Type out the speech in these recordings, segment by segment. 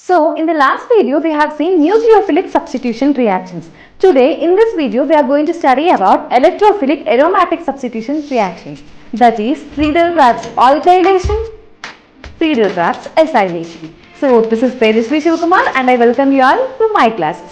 So, in the last video, we have seen nucleophilic substitution reactions. Today, in this video, we are going to study about electrophilic aromatic substitution reaction. That is Friedel-Crafts alkylation, Friedel-Crafts acylation. So, this is Tejasvi Shivakumar and I welcome you all to my classes.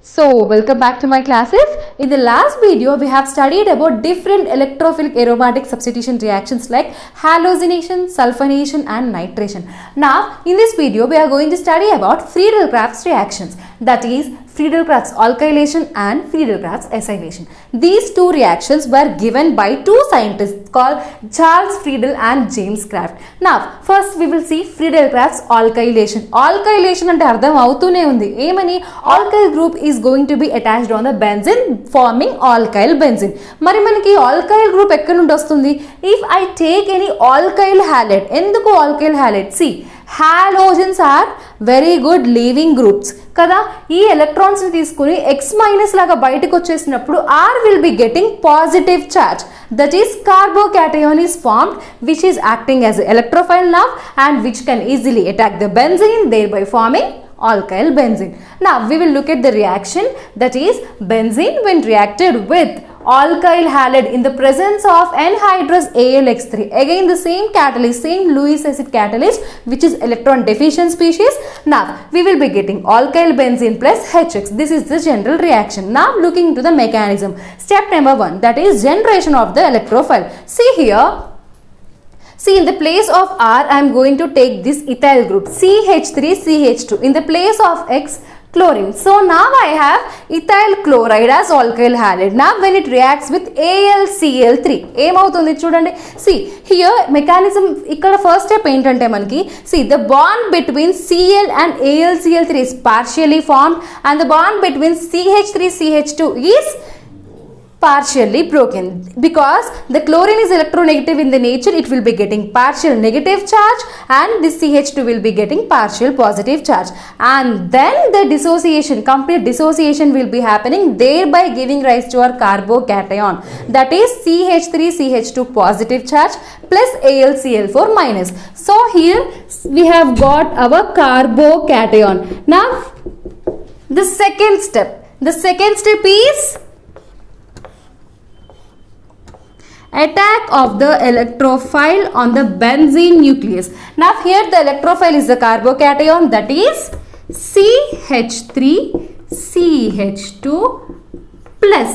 So, welcome back to my classes. In the last video, we have studied about different electrophilic aromatic substitution reactions like halogenation, sulfonation and nitration. Now, in this video, we are going to study about Friedel-Crafts reactions. That is Friedel-Crafts alkylation and Friedel-Crafts acylation. These two reactions were given by two scientists called Charles Friedel and James Kraft. Now, first we will see Friedel-Crafts alkylation. Alkylation ante ardham avutune undi. Emani alkyl group is going to be attached on the benzene forming alkyl benzene. Mari manaki alkyl group ekkadi nundi vastundi? If I take any alkyl halide, enduku alkyl halide? See, halogens are very good leaving groups కదా. ఈ electrons ని తీసుకుని X minus లాగా బయటకు వచ్చేసినప్పుడు R will be getting positive charge, that is carbocation is formed which is acting as an electrophile now and which can easily attack the benzene, thereby forming alkyl benzene. Now we will look at the reaction, that is benzene when reacted with alkyl halide in the presence of anhydrous AlX3. Again the same catalyst, same Lewis acid catalyst which is electron deficient species. Now we will be getting alkyl benzene plus HX. This is the general reaction. Now looking into the mechanism. Step number 1, that is generation of the electrophile. See here. See, in the place of R, I am going to take this ethyl group CH3CH2. In the place of X, chlorine. So now I have ethyl chloride as alkyl halide. Now when it reacts with AlCl3, ఏమవుతుంది చూడండి. See here mechanism, ఇక్కడ first step ఏంటంటే మనకి, see the bond between Cl and AlCl3 is partially formed and the bond between CH3CH2 is partially broken. Because the chlorine is electronegative in the nature, it will be getting partial negative charge and this CH2 will be getting partial positive charge, and then the dissociation, complete dissociation will be happening, thereby giving rise to our carbocation, that is CH3CH2 positive charge plus AlCl4 minus. So here we have got our carbocation. Now the second step is attack of the electrophile on the benzene nucleus. Now here the electrophile is the carbocation, that is CH3CH2 plus.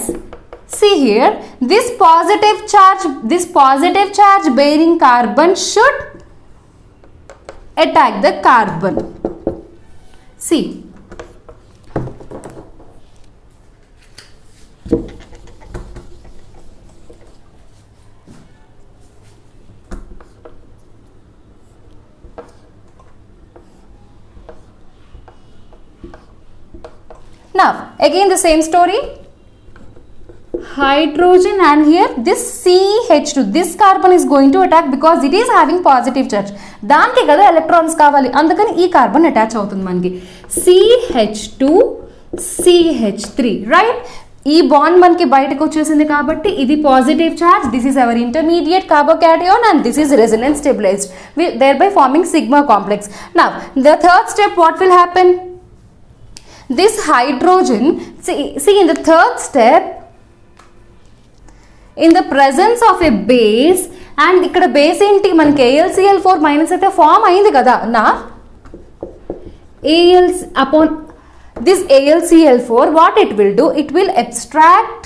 See here, this positive charge bearing carbon should attack the carbon. See, now again the same story, hydrogen, and here this CH2, this carbon is going to attack because it is having positive charge. దానికి కదా electrons కావాలి, అందుకని ఈ carbon attach అవుతుంది మనకి CH2CH3, right. ఈ bond మనకి బయటకు వచ్చేసింది కాబట్టి ఇది positive charge, this is our intermediate carbocation and this is resonance stabilized, thereby forming sigma complex. Now the third step, what will happen? This hydrogen, see in the third step, in the presence of a base, and ikkada base enti manaki AlCl4 minus aithe form ayindi kada. Now upon this AlCl4, what it will do, it will abstract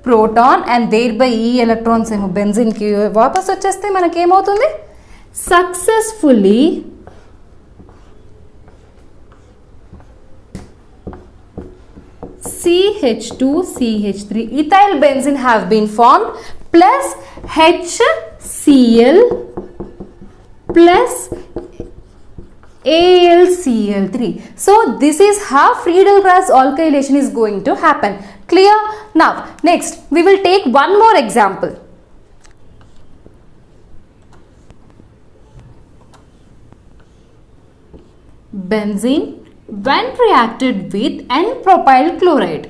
proton and thereby e electrons emo benzene ki vapas vacheste manaki em avutundi, successfully CH2CH3 ethyl benzene have been formed plus HCl plus AlCl3. So this is how Friedel-Crafts alkylation is going to happen. Clear? Now next we will take one more example. Benzene when reacted with N-propyl chloride.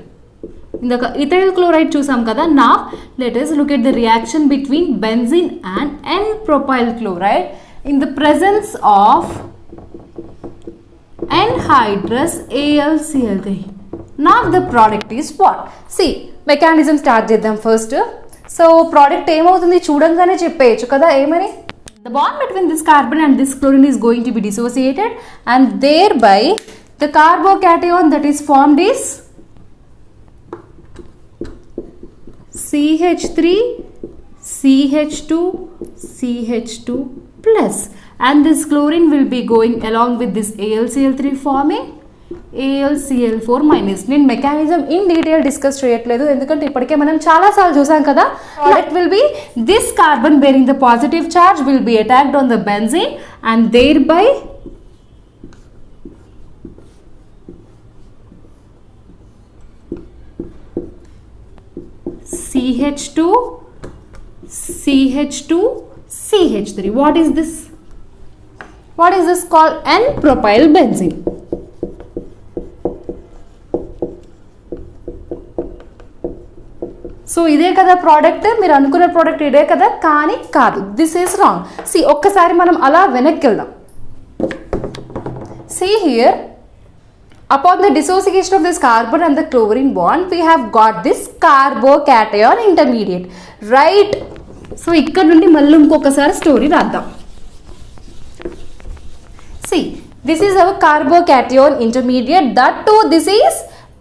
In the ethyl chloride chusam kada. Now let us look at the reaction between benzene and N-propyl chloride in the presence of anhydrous AlCl3. Now the product is what? See, mechanism start చేద్దాం first. So product ఏమవుతుంది చూడంగానే చెప్పేయచ్చు కదా ఏమని. The bond between this carbon and this chlorine is going to be dissociated and thereby the carbocation that is formed is CH3 CH2 CH2 plus, and this chlorine will be going along with this AlCl3 forming AlCl4 minus. నేను mechanism in detail discuss చేయట్లేదు ఎందుకంటే ఇప్పటికే మనం చాలా సార్లు చూసాం కదా. Product will be this carbon bearing the positive charge will be attacked on the benzene and thereby CH2 CH2 CH3. What is this? What is this called? N-propyl benzene. So ఇదే కదా ప్రోడక్ట్, మీరు అనుకున్న product ఇదే కదా, కానీ కాదు. This is wrong. C ఒక్కసారి మనం అలా వెనక్కి వెళ్దాం. See here, upon the dissociation of this carbon and the chlorine bond, we have got this carbocation intermediate, right? So ఇక్కడ నుండి మళ్ళీ ఇంకొకసారి స్టోరీ రాద్దాం. See, this is our carbocation intermediate. That too, this is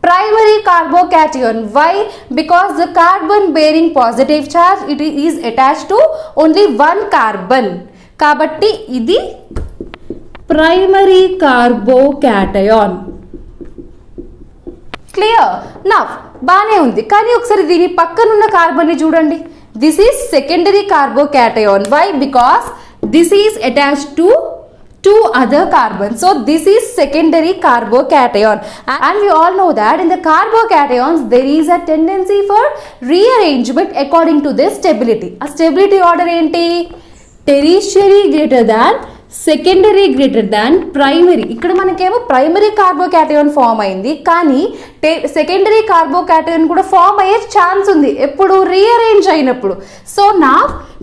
primary carbocation. Why? Because the carbon bearing positive charge, it is attached to only one carbon. Kabatti idi primary carbocation. Clear? Now, బానే ఉంది, కానీ ఒకసారి దీని పక్కనున్న carbon ని చూడండి. This is secondary carbocation. Why? Because this is attached to two other carbons. So this is secondary carbocation. And we all know that in the carbocations there is a tendency for rearrangement according to their stability. A stability order enti? Tertiary greater than, secondary greater than primary. ఇక్కడ మనకేమో primary carbocation form అయింది, కానీ secondary carbocation కూడా form అయ్యే chance ఉంది ఎప్పుడు rearrange అయినప్పుడు. So నా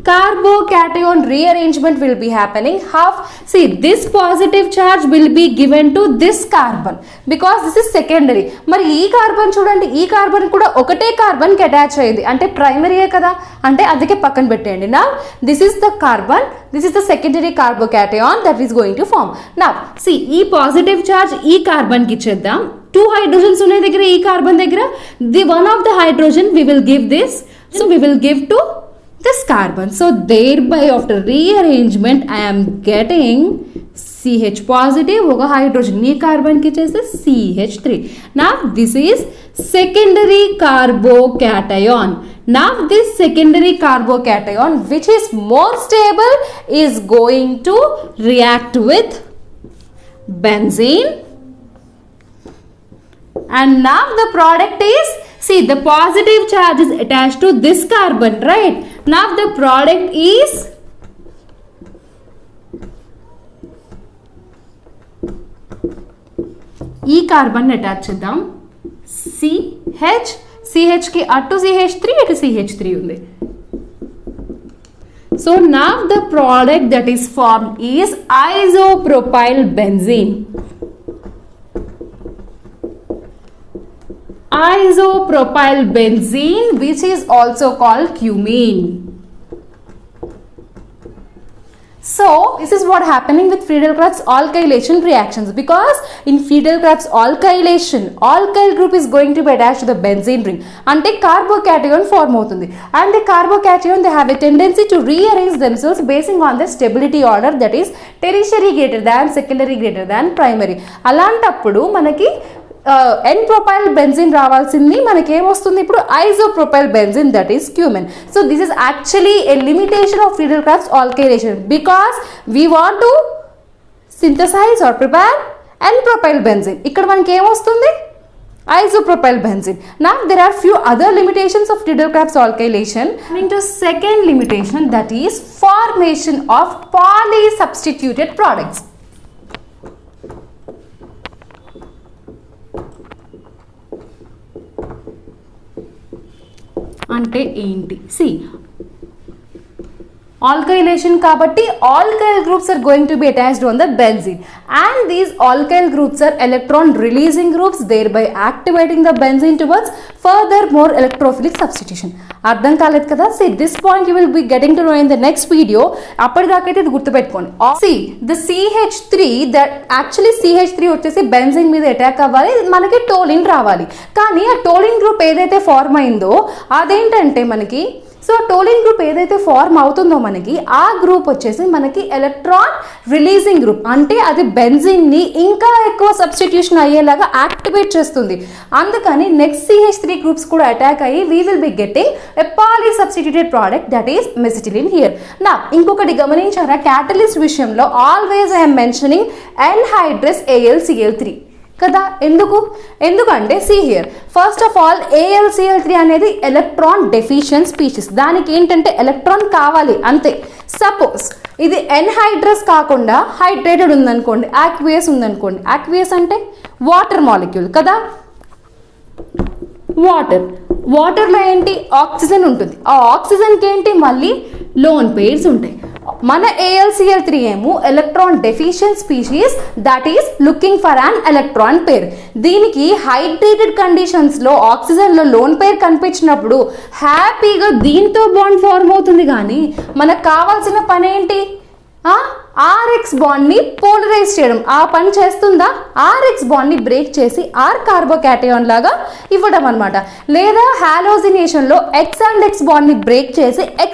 carbocation rearrangement will be happening. How? See, this positive charge will be given to this carbon because this is secondary. మరి ఈ కార్బన్ చూడండి, ఈ కార్బన్ కూడా ఒకటే కార్బన్ కి అటాచ్ అయ్యింది, అంటే ప్రైమరీయే కదా, అంటే అందుకే పక్కన పెట్టండి. Now this is the carbon, this is the secondary carbocation that is going to form. Now see, ఈ పాజిటివ్ చార్జ్ ఈ కార్బన్ కి ఇచ్చేద్దాం. టూ హైడ్రోజన్స్ ఉన్నాయి దగ్గర, ఈ కార్బన్ దగ్గర. The one of the hydrogen we will give this, so we will give to this carbon. So thereby after rearrangement I am getting CH positive oka hydrogen ee carbon ki chese CH3. Now this is secondary carbocation. Now this secondary carbocation which is more stable is going to react with benzene, and now the product is, see, the positive charge is attached to this carbon, right? Now the product is ఈ carbon attach చేద్దాం. CH కి అటు CH3 ఇటు CH3 ఉంది. So now the product that is formed is isopropyl benzene. Isopropyl benzene, which is also called cumene. So this is what happening with Friedel-Crafts alkylation reactions, because in Friedel-Crafts alkylation, alkyl group is going to be attached to the benzene ring ante carbocation form avutundi, and the carbocation they have a tendency to rearrange themselves basing on the stability order, that is tertiary greater than, secondary greater than, primary. Alantappudu manaki N-propyl benzene రావాల్సింది, మనకి ఏమొస్తుంది ఇప్పుడు isopropyl benzene, that is cumene. So this is actually a limitation of Friedel-Crafts alkylation, because we want to synthesize or prepare N-propyl benzene. ఇక్కడ మనకి ఏమొస్తుంది isopropyl benzene. Now there are few other limitations of Friedel-Crafts alkylation. Coming to second limitation, that is formation of polysubstituted products. అంటే ఏంటి? See, Alkylation kabatti alkyl groups are going to be attached on the benzene, and these alkyl groups are electron releasing groups, thereby activating the benzene towards further more electrophilic substitution. అర్థం కాలేదు కదా? See, this point you will be getting to know in the next video. అప్పటిదాకైతే ఇది గుర్తుపెట్టుకోండి. See, the CH3 that actually CH3 వచ్చేసి benzene మీద attack అవ్వాలి, మనకి toluene రావాలి. కానీ ఆ టోలిన్ గ్రూప్ ఏదైతే ఫార్మ్ అయిందో అదేంటంటే మనకి, సో టోలిన్ గ్రూప్ ఏదైతే ఫార్మ్ అవుతుందో మనకి ఆ గ్రూప్ వచ్చేసి మనకి ఎలక్ట్రాన్ రిలీజింగ్ గ్రూప్, అంటే అది బెంజిన్ని ఇంకా ఎక్కువ సబ్స్టిట్యూషన్ అయ్యేలాగా యాక్టివేట్ చేస్తుంది. అందుకని నెక్స్ట్ CH3 గ్రూప్స్ కూడా అటాక్ అయ్యి we will be getting a poly substituted product that is mesitylene here. నా ఇంకొకటి గమనించారా, క్యాటలిస్ట్ విషయంలో always I'm mentioning anhydrous AlCl3 కదా. ఎందుకంటే see here, first of all AlCl3 అనేది ఎలక్ట్రాన్ డెఫిషియెంట్ స్పీషీస్. దానికి ఏంటంటే ఎలక్ట్రాన్ కావాలి అంతే. సపోజ్ ఇది ఎన్హైడ్రస్ కాకుండా హైడ్రేటెడ్ ఉందనుకోండి, ఆక్వియస్ ఉందనుకోండి. ఆక్వియస్ అంటే వాటర్ మాలిక్యూల్ కదా. వాటర్లో ఏంటి, ఆక్సిజన్ ఉంటుంది. ఆ ఆక్సిజన్కి ఏంటి, మళ్ళీ లోన్ పెయిర్స్ ఉంటాయి. మన AlCl3 ఏమో electron deficient species that is looking for an electron pair. దీనికి హైడ్రేటెడ్ కండిషన్స్లో ఆక్సిజన్లో లోన్ పేర్ కనిపించినప్పుడు హ్యాపీగా దీంతో బాండ్ ఫార్మ్ అవుతుంది. కానీ మనకు కావాల్సిన పని ఏంటి, RX బాండ్ని పోలరైజ్ చేయడం. ఆ పని చేస్తుందా? RX బాండ్ని బ్రేక్ చేసి R కార్బోకాటయాన్ లాగా ఇవ్వడం అనమాట. లేదా హాలోజినేషన్లో X అండ్ X బాండ్ని బ్రేక్ చేసి X+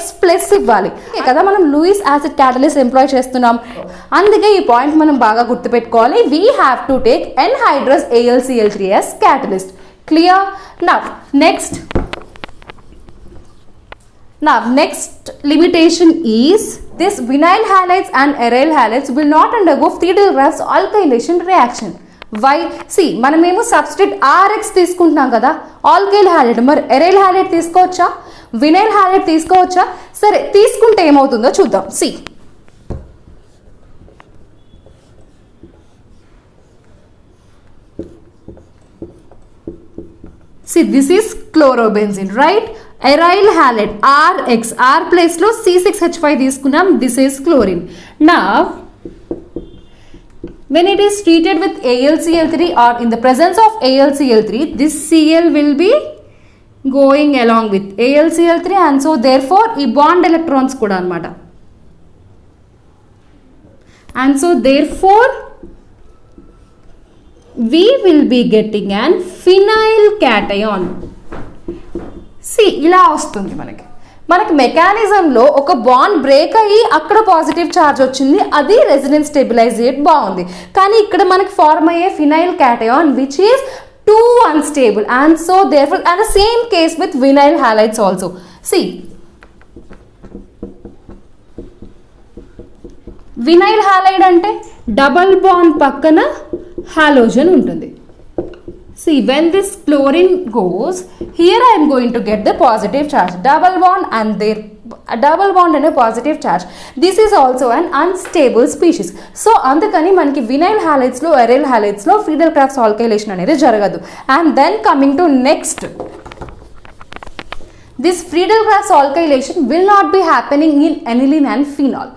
ఇవ్వాలి కదా. మనం లూయిస్ యాసిడ్ క్యాటలిస్ట్ ఎంప్లాయ్ చేస్తున్నాం. అందుకే ఈ పాయింట్ మనం బాగా గుర్తుపెట్టుకోవాలి. We have to take anhydrous AlCl3 as catalyst. Clear? Now next limitation is this vinyl halides and aryl halides will not undergo Friedel-Crafts alkylation reaction. Why? See, మనమేమో substitute RX తీసుకుంటున్నాం కదా, alkyl halide. మరి arrival halide తీసుకోవచ్చా, vinyl halide తీసుకోవచ్చా? సరే, తీసుకుంటే ఏమవుతుందో చూద్దాం. See, this is chlorobenzene, right? Aryl halide RX, R place లో C6H5 తీసుకున్నాం. This is chlorine. Now when it is treated with AlCl3 or in the presence of AlCl3, this Cl will be going along with AlCl3, and so therefore ఈ bond electrons కూడా అన్నమాట. And so therefore we will be getting an phenyl cation. See, ఇలా వస్తుంది మనకి మెకానిజంలో ఒక bond break అయ్యి అక్కడ positive charge వచ్చింది, అది రెసిడెన్స్ స్టెబిలైజేట్ బాగుంది. కానీ ఇక్కడ మనకి ఫార్మ్ అయ్యే phenyl cation which is too unstable, and so therefore and the same case with vinyl halides also. See, vinyl halide అంటే డబల్ బాండ్ పక్కన హాలోజన్ ఉంటుంది. See, when this chlorine goes here, I am going to get the positive charge, double bond and there double bond and a positive charge. This is also an unstable species. So andukani manaki vinyl halides lo aryl halides lo Friedel-Crafts alkylation anedi jaragadu. And then coming to next, this Friedel-Crafts alkylation will not be happening in aniline and phenol.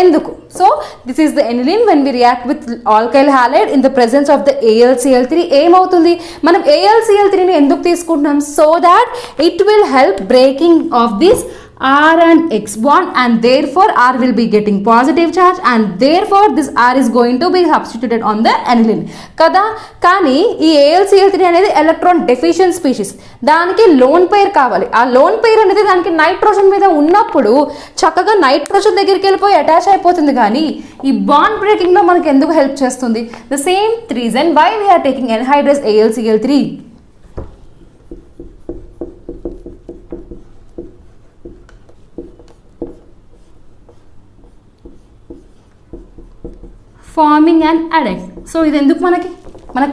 ఎందుకు? So this is the aniline. When we react with alkyl halide in the presence of the AlCl3 ఏమవుతుంది, మనం AlCl3ని ఎందుకు తీసుకుంటున్నాం? So that it will help breaking of this R and X bond, and therefore R will be getting positive charge, and therefore this R is going to be substituted on the aniline కదా. కానీ ఈ AlCl3 అనేది electron deficient species, దానికి loan pair కావాలి. ఆ loan pair అనేది దానికి nitrogen మీద ఉన్నప్పుడు చక్కగా నైట్రోజన్ దగ్గరికి వెళ్ళిపోయి అటాచ్ అయిపోతుంది. కానీ ఈ బాండ్ బ్రేకింగ్లో మనకి ఎందుకు హెల్ప్ చేస్తుంది? The same reason why we are taking anhydrous AlCl3. Forming and adduct. So ఇది ఎందుకు మనకు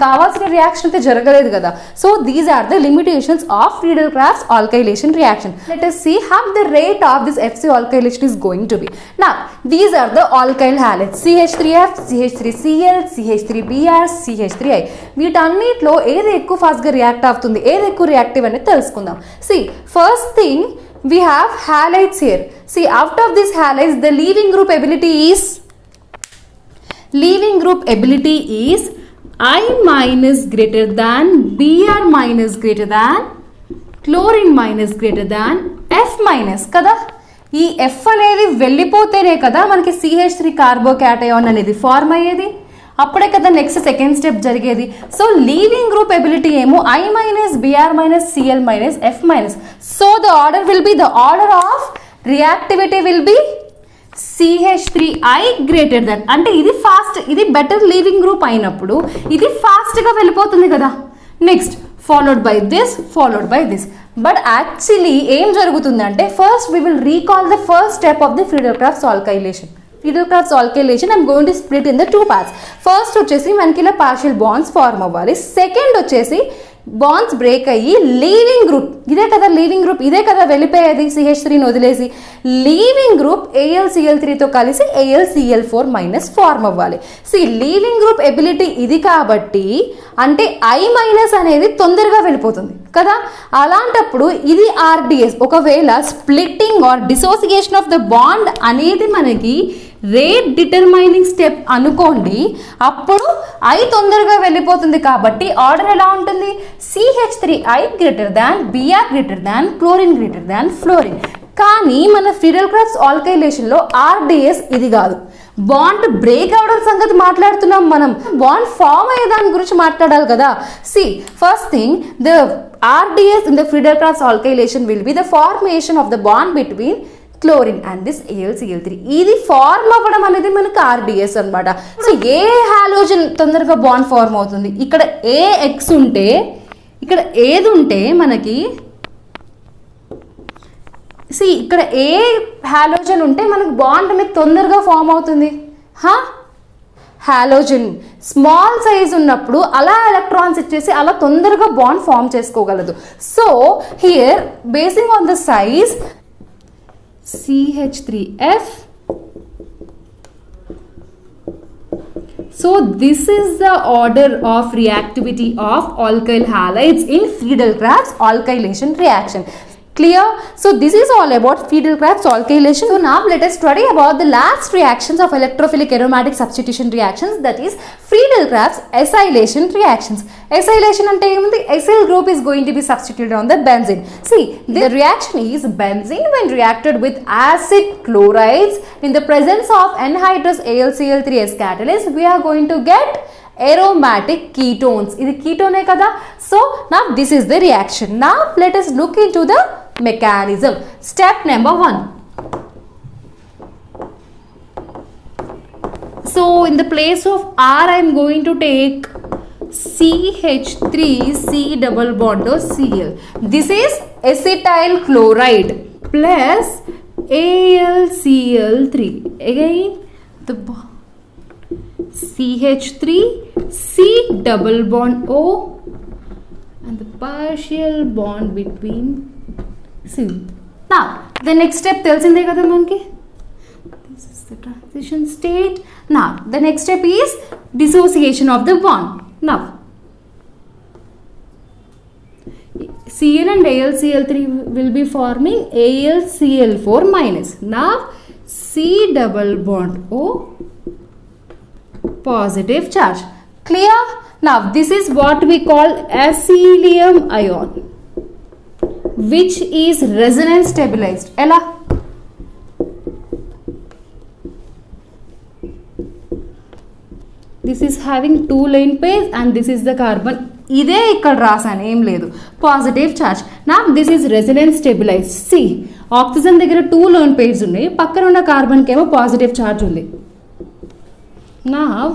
కావాల్సిన రియాక్షన్ అయితే జరగలేదు కదా. So these are the limitations of Friedel-Crafts alkylation reaction. Let us see how the rate of this FC alkylation is going to be. Now these are the alkyl halides, CH3F, CH3Cl, CH3Br, CH3I. వీటన్నిటిలో ఏది ఎక్కువ ఫాస్ట్గా react అవుతుంది, ఏది ఎక్కువ reactive అనేది తెలుసుకుందాం. See, first thing we have halides here. See, out of these halides, the leaving group ability is I minus greater than Br minus greater than chlorine minus greater than F minus కదా. ఈ F అనేది వెళ్ళిపోతేనే కదా మనకి CH3 carbocation అనేది form అయ్యేది, అప్పుడే కదా next second step జరిగేది. సో లీవింగ్ గ్రూప్ ఎబిలిటీ ఏమో I minus Br minus Cl minus F minus. So the order will be, the order of reactivity will be CH3I greater than. అంటే ఇది fast, ఇది better leaving group అయినప్పుడు ఇది ఫాస్ట్గా వెళ్ళిపోతుంది కదా. Next followed by this. But actually ఏం జరుగుతుందంటే first we will recall the first step of the Friedel-Crafts alkylation. Friedel-Crafts alkylation I'm going to split in the two parts. First వచ్చేసి మనకి ఇలా పార్షియల్ బాండ్స్ ఫార్మ్ అవ్వాలి. Second వచ్చేసి bonds break అయ్యి leaving group, ఇదే కదా లీవింగ్ గ్రూప్, ఇదే కదా వెళ్ళిపోయేది CH3ని వదిలేసి. లీవింగ్ గ్రూప్ AlCl3తో కలిసి AlCl4 మైనస్ ఫార్మ్ అవ్వాలి. లీవింగ్ గ్రూప్ ఎబిలిటీ ఇది కాబట్టి అంటే I మైనస్ అనేది తొందరగా వెళ్ళిపోతుంది కదా. అలాంటప్పుడు ఇది RDS. ఒకవేళ splitting or dissociation of the bond అనేది మనకి రేట్ డిటర్మైనింగ్ స్టెప్ అనుకోండి, అప్పుడు I తొందరగా వెళ్ళిపోతుంది కాబట్టి ఆర్డర్ ఎలా ఉంటుంది, CH3I greater than Br greater than chlorine greater than fluorine. కానీ మన Friedel-Crafts ఆల్కైలేషన్లో RDS ఇది కాదు, బాండ్ బ్రేక్ అవడం సంగతి మాట్లాడుతున్నాం మనం, బాండ్ ఫామ్ అయ్యే దాని గురించి మాట్లాడాలి కదా. First thing, the RDS in the Friedel-Crafts alkylation will be the formation of the bond between chlorine and this AlCl3. ఇది ఫార్మ్ అవ్వడం అనేది మనకి RDS అనమాట. సో ఏ హాలోజన్ తొందరగా బాండ్ ఫార్మ్ అవుతుంది, ఇక్కడ AX ఉంటే, ఇక్కడ ఏది ఉంటే మనకి ఇక్కడ ఏ హాలోజన్ ఉంటే మనకి బాండ్ అనేది తొందరగా ఫామ్ అవుతుంది. హాలోజన్ స్మాల్ సైజ్ ఉన్నప్పుడు అలా ఎలక్ట్రాన్స్ ఇచ్చేసి అలా తొందరగా బాండ్ ఫామ్ చేసుకోగలదు. So here basing on the size CH3F. So this is the order of reactivity of alkyl halides in Friedel-Crafts alkylation reaction. Clear? So this is all about Friedel-Crafts alkylation. So now let us study about the last reactions of electrophilic aromatic substitution reactions, that is Friedel-Crafts acylation reactions. Acylation ante emundi, acyl group is going to be substituted on the benzene. The reaction is benzene when reacted with acid chlorides in the presence of anhydrous AlCl3 as catalyst, we are going to get aromatic ketones. This ketone kada. So now this is the reaction. Now let us look into the mechanism. Step number 1. So in the place of R I am going to take CH3C double bond of Cl. This is acetyl chloride plus AlCl3. Again the CH3 C double bond O and the partial bond between C. Now the next step telsinde kada manki, this is the transition state. Now the next step is dissociation of the bond. Now Cl and AlCl3 will be forming AlCl4 minus. Now C double bond O, positive charge. Clear? Now this is what we call acylum ion, which is resonance stabilized. Ella, this is having 2 lone pairs and this is the carbon. ఇదే ఇక్కడ రాసాను, ఏం లేదు, positive charge. నా this is resonance stabilised. Oxygen దగ్గర 2 loan pairs ఉన్నాయి, పక్కన ఉన్న కార్బన్కి ఏమో పాజిటివ్ చార్జ్ ఉంది. Now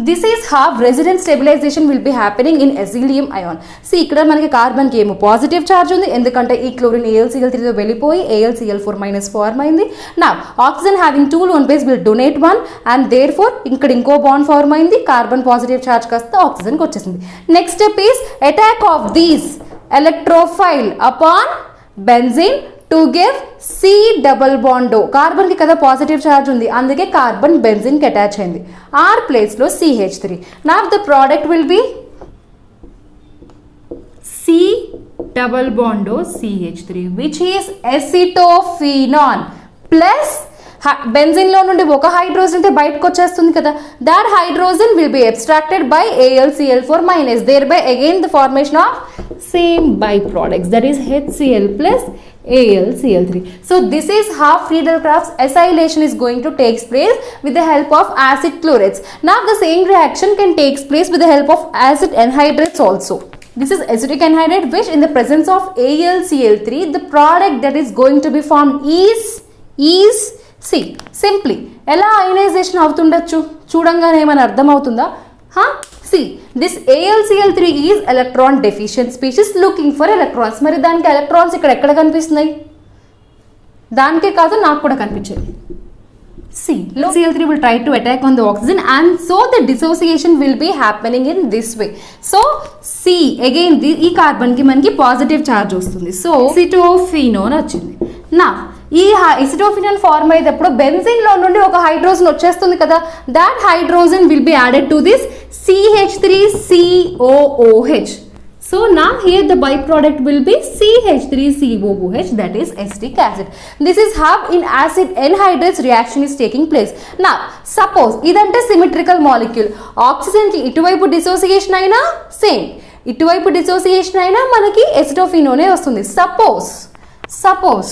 this is how resonance stabilization will be happening in acylum ion. ఇక్కడ మనకి కార్బన్ కి ఏమో పాజిటివ్ చార్జ్ ఉంది, ఎందుకంటే ఈ క్లోరిన్ AlCl3 తో వెళ్ళిపోయి AlCl4 మైనస్ ఫార్మ్ అయింది. Now oxygen having 2 lone pairs will donate 1 and therefore ఇక్కడ ఇంకో బాండ్ ఫార్మ్ అయింది, కార్బన్ పాజిటివ్ చార్జ్ కాస్త ఆక్సిజన్ కి వచ్చేసింది. Next step is attack of these electrophile upon benzene to give C double bond O. Carbon ki kada positive charge undi, అందుకే carbon benzene ki attach అయింది. R place లో CH3. Now the product will be C double bond O CH3, which is acetophenone plus benzene లో నుండి ఒక hydrogen అయితే బయటకు వచ్చేస్తుంది కదా, that hydrogen will be abstracted by AlCl4 minus, thereby again the formation of same byproducts, that is HCl plus AlCl3. So this is how Friedel-Crafts acylation is going to take place with the help of acid chlorides. Now the same reaction can take place with the help of acid anhydrates also. This is acetic anhydride, which in the presence of AlCl3, the product that is going to be formed is C. Simply ఎలా ionisation అవుతుండొచ్చు చూడంగానే ఏమైనా అర్థం అవుతుందా? See, this AlCl3 is electron deficient species looking for electrons. మరి దానికి electrons ఇక్కడ ఎక్కడ కనిపిస్తున్నాయి? దానికే కాదు నాకు కూడా కనిపించాయి. See, Cl3 will try to attack on the oxygen, and so the dissociation will be happening in this way. So C again ఈ కార్బన్ కి మనకి పాజిటివ్ చార్జ్ వస్తుంది. సో acetophenone వచ్చింది. నా ఈ acetophenone ఫార్మ్ అయ్యేటప్పుడు బెంజిన్ లో నుండి ఒక హైడ్రోజన్ వచ్చేస్తుంది కదా, that hydrogen will be added to this CH3COOH. So now here the byproduct will be CH3COOH, that is acetic acid. This is how in acid anhydrates reaction is taking place. Now suppose ఇదంటే symmetrical molecule, oxygen కి ఇటువైపు dissociation అయినా same, ఇటువైపు dissociation అయినా మనకి acetophenone వస్తుంది. Suppose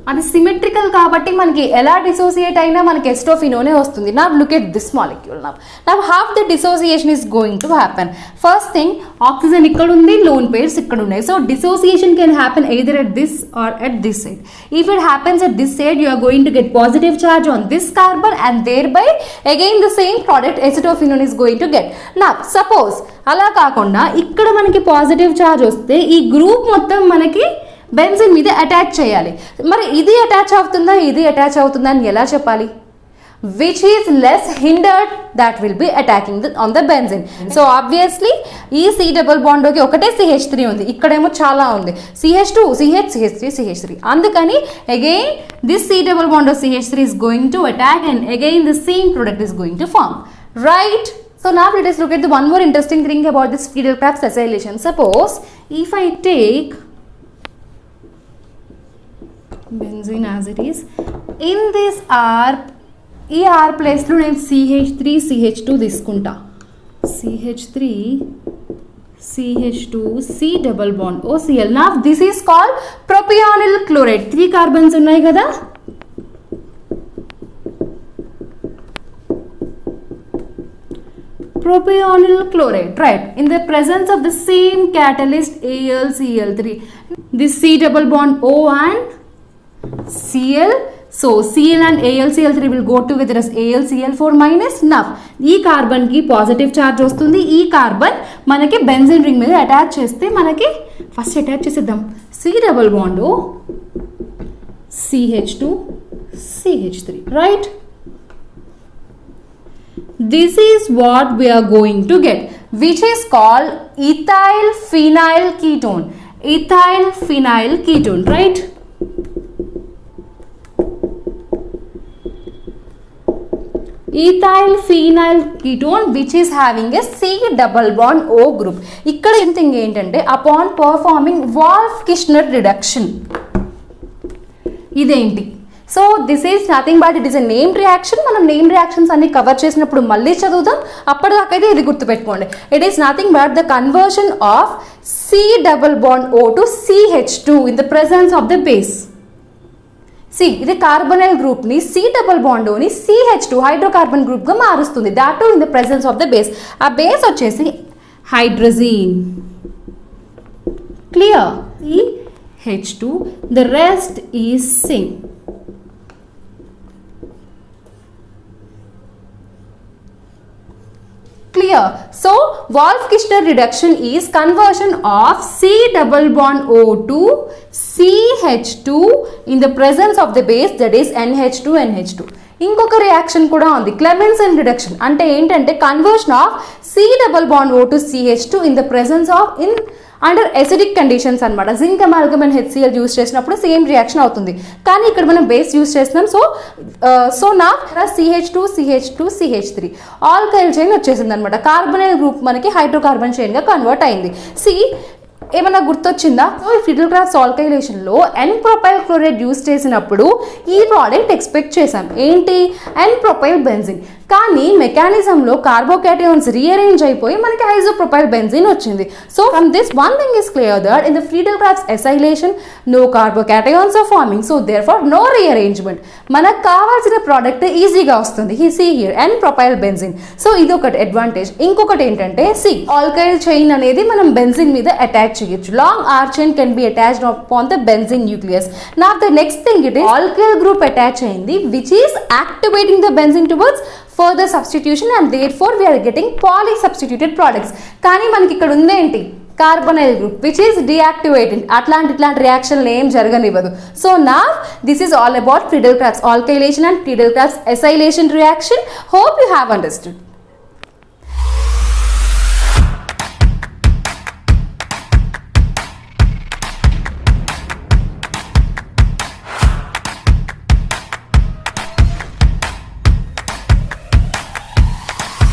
అది symmetrical కాబట్టి మనకి ఎలా డిసోసియేట్ అయినా మనకి ఎసిటోఫినోనే వస్తుంది. Now look at this molecule. Now how the dissociation is going to happen? First thing, oxygen ఇక్కడ ఉంది, lone pairs ఇక్కడ ఉన్నాయి. So dissociation can happen either at this or at this side. If it happens at this side, you are going to get positive charge on this carbon, and thereby again the same product acetophenone is going to get. Now suppose అలా కాకుండా ఇక్కడ మనకి positive charge వస్తే ఈ group మొత్తం మనకి benzene మీద attach చేయాలి. మరి ఇది అటాచ్ అవుతుందా ఇది అటాచ్ అవుతుందా అని ఎలా చెప్పాలి? which is less hindered, that will be attacking on the benzene. So obviously ఈ C double bond కి ఒకటే CH3 ఉంది, ఇక్కడేమో చాలా ఉంది, CH2 CH CH3 CH3. అందుకని again this C double bond of CH3 is going to attack, and again the same product is going to form, right? So now let us look at the one more interesting thing about this Friedel-Crafts acylation. Suppose if I take benzene as it is, in this R, ఈ R place లో నేను CH3 CH2 తీసుకుంటా, CH3 CH2 C double bond OCl. Now this is called propionyl chloride. 3 carbons ఉన్నాయి కదా, propionyl chloride, right? In the presence of the same catalyst AlCl3, this C double bond O and Cl, so Cl and AlCl3 will go together as AlCl4 minus. Now ఈ carbon కి positive charge వస్తుంది, ఈ carbon మనకి benzene ring మీద attach చేస్తే మనకి first attach చేసేద్దాం C double bond O CH2 CH3, right? This is what we are going to get, which is called ethyl phenyl ketone. Ethyl phenyl ketone, right? Ethyl phenyl ketone, which is having a C double bond O group. ఇక్కడ thing ఏంటంటే upon performing Wolff-Kishner reduction, ఇదేంటి? So this is nothing but it is a name reaction. మనం name reactions అన్ని cover చేసినప్పుడు మళ్ళీ చదువుతాం, అప్పటిదాకైతే ఇది గుర్తుపెట్టుకోండి. It is nothing but the conversion of C double bond O to CH2 in the presence of the base. ఇది carbonyl group ని C double bond O ని CH2 హైడ్రోకార్బన్ గ్రూప్ గా మారుస్తుంది, that to in the presence of the base. ఆ base వచ్చేసి hydrogen, clear? ఈ H2, the rest is same. Clear? clear? So Wolff-Kishner reduction is conversion of C double bond O to CH2 in the presence of the base, that is NH2. ఇంకొక reaction కూడా ఉంది, క్లెమెన్సన్ reduction. అంటే ఏంటంటే conversion of C double bond O to CH2 in the presence of under acidic conditions అనమాట. Zinc amalgam and HCl use చేసినప్పుడు same reaction అవుతుంది, కానీ ఇక్కడ మనం బేస్ యూస్ చేస్తున్నాం. సో నా CH2CH3 ఆల్కైల్ చైన్ వచ్చేసింది అనమాట. కార్బొనైల్ గ్రూప్ మనకి హైడ్రోకార్బన్ చైన్ గా కన్వర్ట్ అయింది. ఏమన్నా గుర్తొచ్చిందా? Friedel-Crafts ఆల్కైలేషన్ లో N ప్రొపైల్ క్లోరైడ్ యూస్ చేసినప్పుడు ఈ ప్రోడక్ట్ ఎక్స్పెక్ట్ చేసాం, ఏంటి? N propyl benzene. కానీ మెకానిజంలో కార్బోకాటయాన్స్ రీఅరేంజ్ అయిపోయి మనకి ఐసోప్రొపైల్ బెంజిన్ వచ్చింది. So from this one thing is clear that in the Friedel-Crafts acylation no carbocations are forming, so therefore no rearrangement. మనకు కావాల్సిన ప్రోడక్ట్ ఈజీగా వస్తుంది. See here N propyl benzene. So ఇది ఒకటి అడ్వాంటేజ్. ఇంకొకటి ఏంటంటే ఆల్కైల్ చైన్ అనేది మనం బెంజిన్ మీద అటాచ్ చేయొచ్చు. Long R chain can be attached upon the benzene nucleus. Now the next thing it is alkyl group attach అయింది, which is activating the benzene towards further substitution, and therefore we are getting poly substituted products. కానీ మనకి ఇక్కడ ఉందేంటి? Carbonyl group which is deactivating. అట్లాంటి రియాక్షన్లు ఏం జరగనివ్వదు. So నా this is all about Friedel-Crafts alkylation and Friedel-Crafts acylation reaction. Hope you have understood.